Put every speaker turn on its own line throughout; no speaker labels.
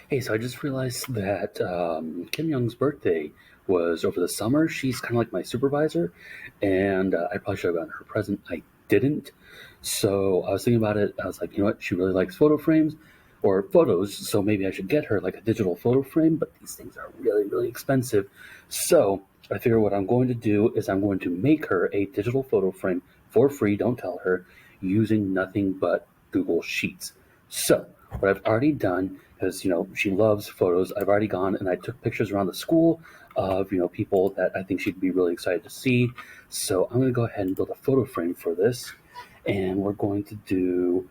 Hey, so I just realized that Kim Young's birthday was over the summer. She's kind of like my supervisor, and I probably should have gotten her a present. I didn't. So I was thinking about it. I was like, you know what? She really likes photo frames or photos, so maybe I should get her like a digital photo frame, but these things are really, really expensive. So I figure what I'm going to do is I'm going to make her a digital photo frame for free, don't tell her, using nothing but Google Sheets. So what I've already done, because she loves photos, I've already gone and I took pictures around the school of people that I think she'd be really excited to see. So I'm going to go ahead and build a photo frame for this, and we're going to do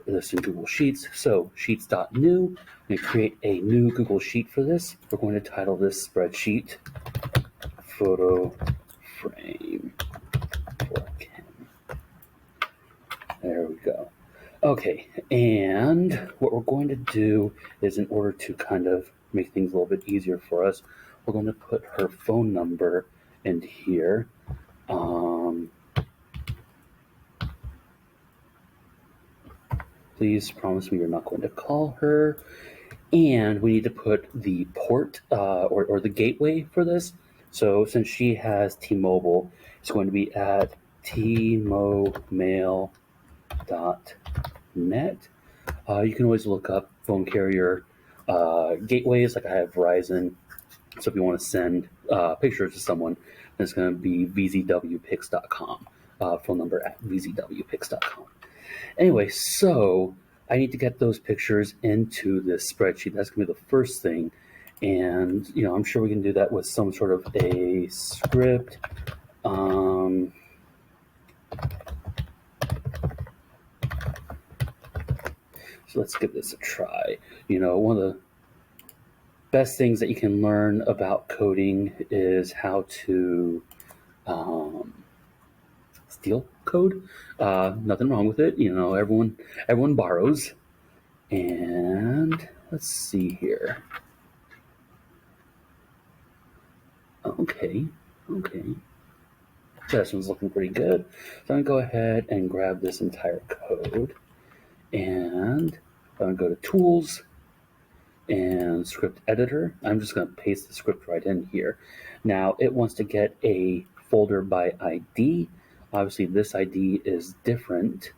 this in Google Sheets. So sheets.new, I'm going to create a new Google Sheet for this. We're going to title this spreadsheet photo frame for Kim. There we go. Okay, and what we're going to do is, in order to kind of make things a little bit easier for us, we're going to put her phone number in here. Please promise me you're not going to call her. And we need to put the port or the gateway for this. So since she has T-Mobile, it's going to be at tmomail.net. You can always look up phone carrier gateways. Like I have Verizon, so if you want to send pictures to someone, it's going to be vzwpix.com. Phone number at vzwpix.com. Anyway, so I need to get those pictures into this spreadsheet. That's going to be the first thing. And, I'm sure we can do that with some sort of a script. So let's give this a try. One of the best things that you can learn about coding is how to steal code. Nothing wrong with it. Everyone borrows. And let's see here. Okay. This one's looking pretty good. So I'm going to go ahead and grab this entire code, and I'm going to go to Tools and Script Editor. I'm just going to paste the script right in here. Now it wants to get a folder by ID. Obviously this ID is different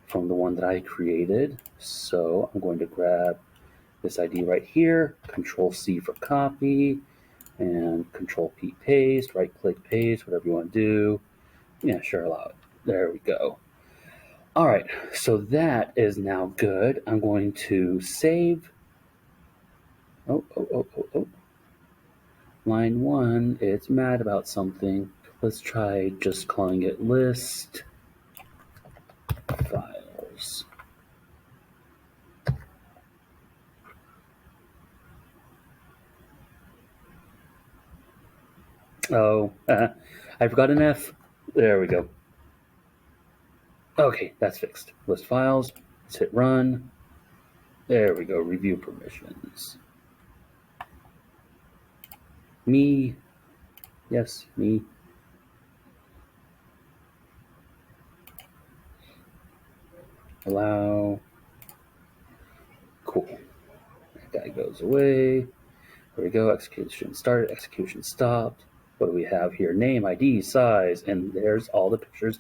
from the one that I created. So I'm going to grab this ID right here, Control C for copy, and Control P paste, right click paste, whatever you want to do. Yeah, sure, allow it. There we go. All right, so that is now good. I'm going to save. Oh. Line 1, it's mad about something. Let's try just calling it list files. Oh, I forgot an F. There we go. Okay, that's fixed. List files. Let's hit run. There we go. Review permissions. Me. Yes, me. Allow. Cool. That guy goes away. There we go. Execution started. Execution stopped. What do we have here? Name, ID, size, and there's all the pictures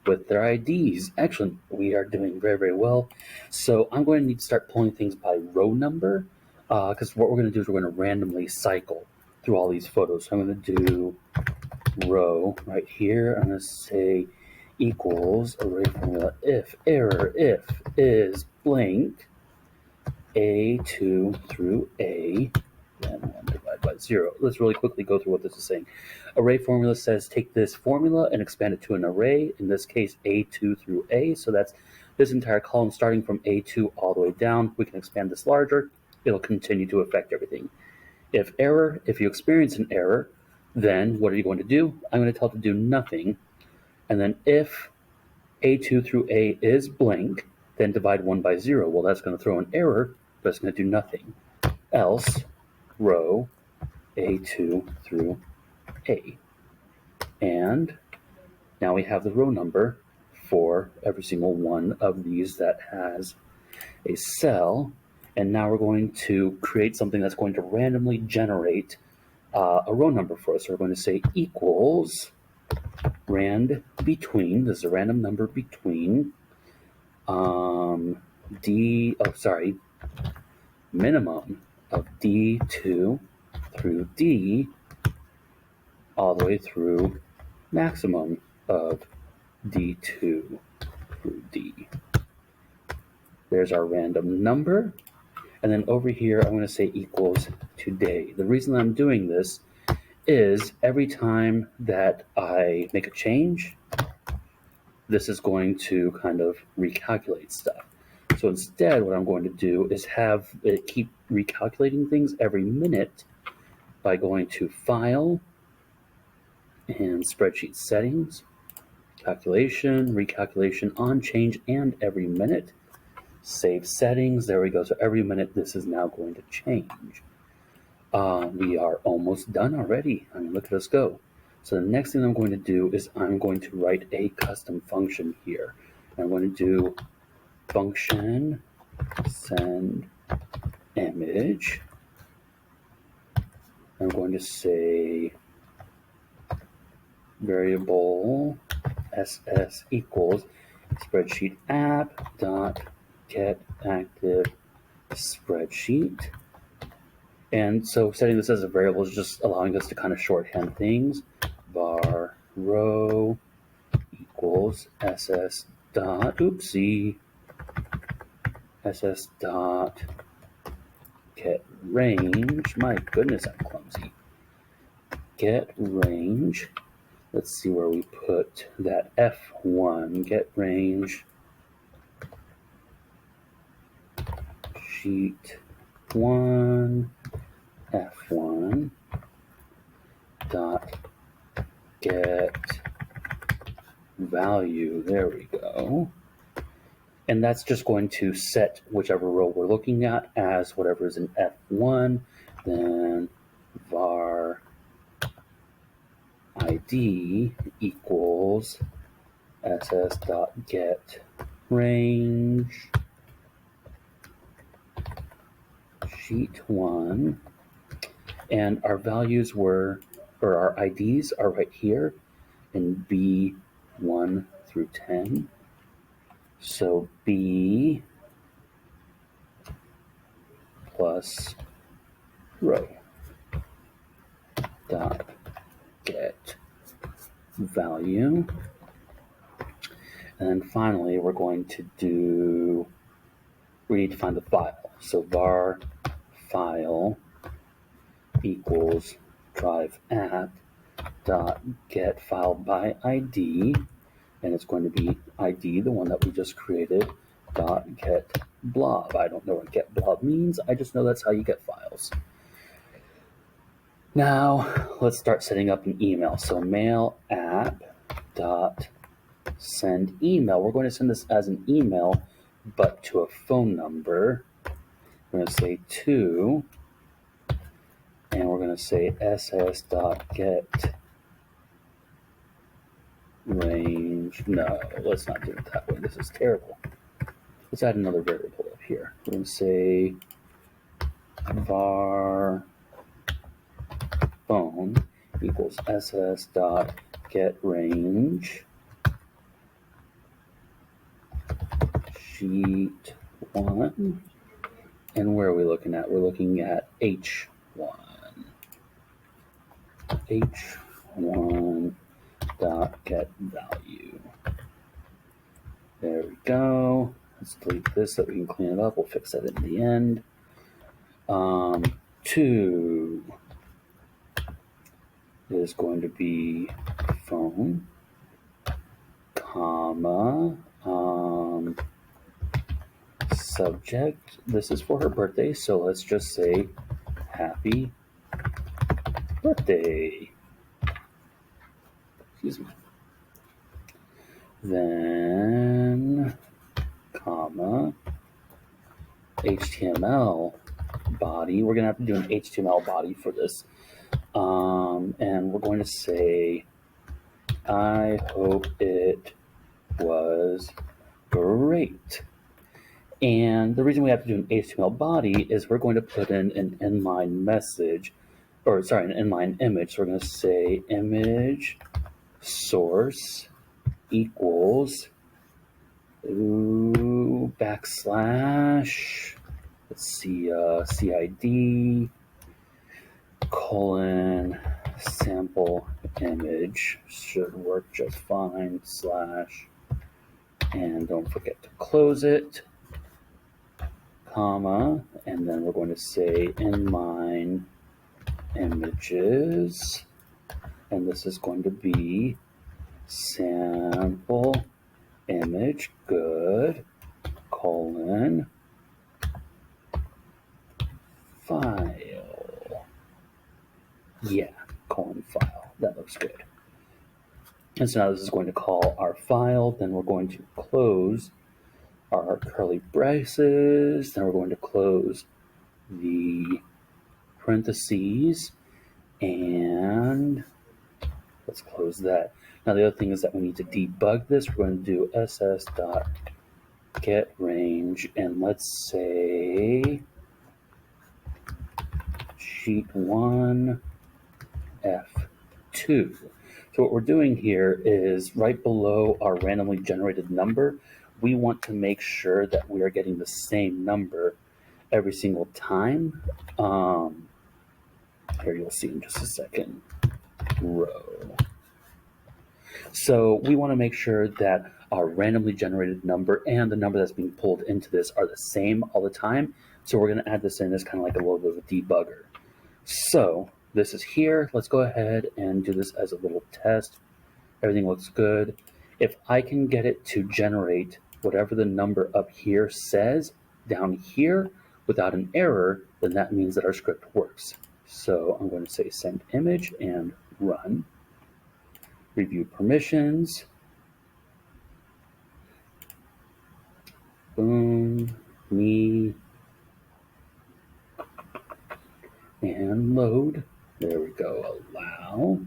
with their IDs. Excellent. We are doing very, very well. So I'm going to need to start pulling things by row number, because what we're going to do is we're going to randomly cycle through all these photos. So I'm going to do row right here. I'm going to say equals array formula if error if is blank A2 through A, then 1 divided by 0. Let's really quickly go through what this is saying. Array formula says take this formula and expand it to an array, in this case A2 through A, so that's this entire column starting from A2 all the way down. We can expand this larger. It'll continue to affect everything. If you experience an error, then what are you going to do? I'm going to tell it to do nothing, and then if A2 through A is blank, then divide 1 by 0. Well, that's going to throw an error, but it's going to do nothing. Else, row A2 through A. And now we have the row number for every single one of these that has a cell. And now we're going to create something that's going to randomly generate a row number for us. So we're going to say equals rand between, this is a random number between minimum of D2 through D all the way through maximum of D2 through D. There's our random number. And then over here, I'm going to say equals today. The reason I'm doing this is every time that I make a change, this is going to kind of recalculate stuff. So instead, what I'm going to do is have it keep recalculating things every minute by going to File and Spreadsheet Settings, Calculation, Recalculation on change and every minute. Save settings. There we go. So every minute this is now going to change. We are almost done already. I mean, look at us go. So the next thing I'm going to do is I'm going to write a custom function here. I'm going to do function send image. I'm going to say variable ss equals spreadsheet app dot get active spreadsheet. And so setting this as a variable is just allowing us to kind of shorthand things. Var row equals ss dot, ss dot get range. My goodness, I'm clumsy. Get range. Let's see where we put that F1. Get range. Sheet 1 F1 dot get value. There we go. And that's just going to set whichever row we're looking at as whatever is in F1, then var ID equals ss dot get range sheet 1, and our values were, or our IDs are right here in B1 through 10. So B plus row dot get value. And then finally, we're going to do, we need to find the file. So var file equals drive app dot get file by ID, and it's going to be ID, the one that we just created, dot get blob. I don't know what get blob means. I just know that's how you get files. Now let's start setting up an email. So mail app dot send email. We're going to send this as an email, but to a phone number. We're going to say to, and we're going to say ss dot get range. No, let's not do it that way. This is terrible. Let's add another variable up here. We're going to say var phone equals ss dot get range sheet 1. And where are we looking at? We're looking at H1. H1 dot get value. There we go. Let's delete this so that we can clean it up. We'll fix that in the end. 2 is going to be phone, comma, subject. This is for her birthday, so let's just say happy birthday. Excuse me. Then, comma, HTML body. We're going to have to do an HTML body for this. And we're going to say, I hope it was great. And the reason we have to do an HTML body is we're going to put in an inline message, or sorry, an inline image. So we're going to say image source equals backslash, let's see, CID colon sample image should work just fine, slash, and don't forget to close it, comma, and then we're going to say inline images, and this is going to be sample image good colon file. Yeah, colon file. That looks good. And so now this is going to call our file. Then we're going to close our curly braces. Then we're going to close the parentheses. And let's close that. Now the other thing is that we need to debug this. We're going to do ss.getRange, and let's say sheet 1 F2. So what we're doing here is right below our randomly generated number, we want to make sure that we are getting the same number every single time. Here you'll see in just a second. Row. So we want to make sure that our randomly generated number and the number that's being pulled into this are the same all the time. So we're going to add this in as kind of like a little bit of a debugger. So this is here. Let's go ahead and do this as a little test. Everything looks good. If I can get it to generate whatever the number up here says down here without an error, then that means that our script works. So I'm going to say send image and run. Review permissions. Boom, me, and load. There we go, allow.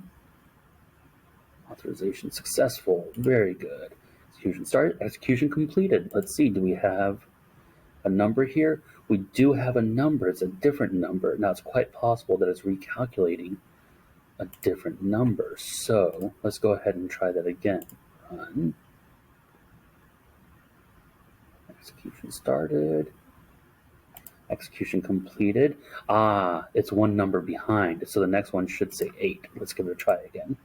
Authorization successful, very good. Execution started, execution completed. Let's see, do we have a number here? We do have a number, it's a different number. Now it's quite possible that it's recalculating a different number. So let's go ahead and try that again. Run. Execution started. Execution completed. Ah, it's one number behind. So the next one should say 8. Let's give it a try again.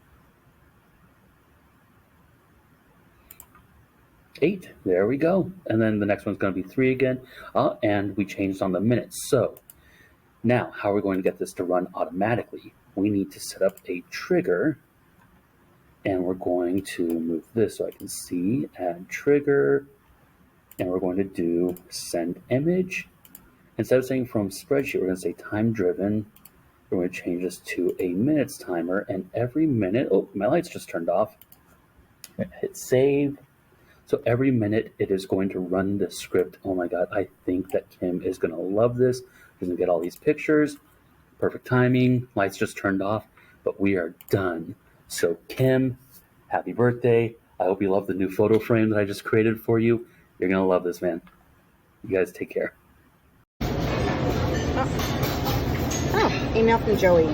8, there we go. And then the next one's going to be 3 again. And we changed on the minutes. So now how are we going to get this to run automatically? We need to set up a trigger, and we're going to move this so I can see, add trigger, and we're going to do send image. Instead of saying from spreadsheet, we're going to say time driven. We're going to change this to a minutes timer, and every minute, oh, my lights just turned off. Hit save. So every minute it is going to run this script. Oh my God, I think that Kim is going to love this. She's going to get all these pictures. Perfect timing. Lights just turned off, but we are done. So Kim, happy birthday. I hope you love the new photo frame that I just created for you. You're going to love this, man. You guys take care.
Oh, email from Joey.